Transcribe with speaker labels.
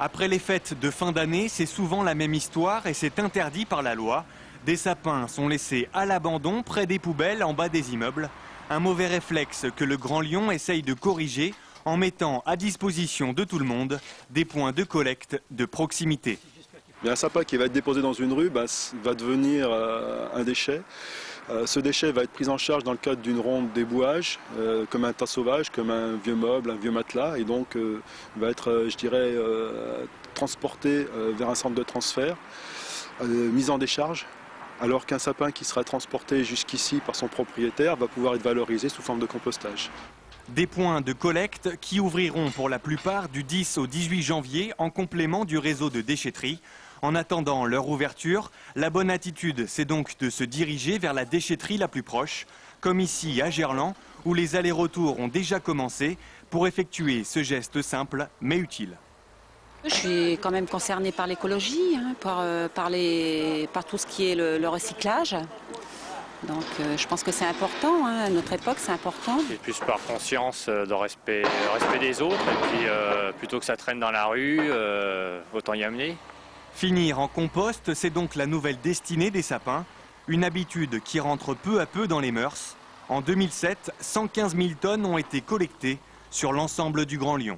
Speaker 1: Après les fêtes de fin d'année, c'est souvent la même histoire et c'est interdit par la loi. Des sapins sont laissés à l'abandon près des poubelles en bas des immeubles. Un mauvais réflexe que le Grand Lyon essaye de corriger en mettant à disposition de tout le monde des points de collecte de proximité.
Speaker 2: Un sapin qui va être déposé dans une rue va devenir un déchet. Ce déchet va être pris en charge dans le cadre d'une ronde d'ébouage, comme un tas sauvage, comme un vieux meuble, un vieux matelas, et donc va être, je dirais, transporté vers un centre de transfert, mis en décharge, alors qu'un sapin qui sera transporté jusqu'ici par son propriétaire va pouvoir être valorisé sous forme de compostage.
Speaker 1: Des points de collecte qui ouvriront pour la plupart du 10 au 18 janvier en complément du réseau de déchetterie. En attendant leur ouverture, la bonne attitude, c'est donc de se diriger vers la déchetterie la plus proche, comme ici à Gerland, où les allers-retours ont déjà commencé pour effectuer ce geste simple mais utile.
Speaker 3: Je suis quand même concernée par l'écologie, par tout ce qui est le recyclage. Donc je pense que c'est important, à notre époque c'est important.
Speaker 4: Et plus par conscience de respect des autres, et puis plutôt que ça traîne dans la rue, autant y amener.
Speaker 1: Finir en compost, c'est donc la nouvelle destinée des sapins, une habitude qui rentre peu à peu dans les mœurs. En 2007, 115 000 tonnes ont été collectées sur l'ensemble du Grand Lyon.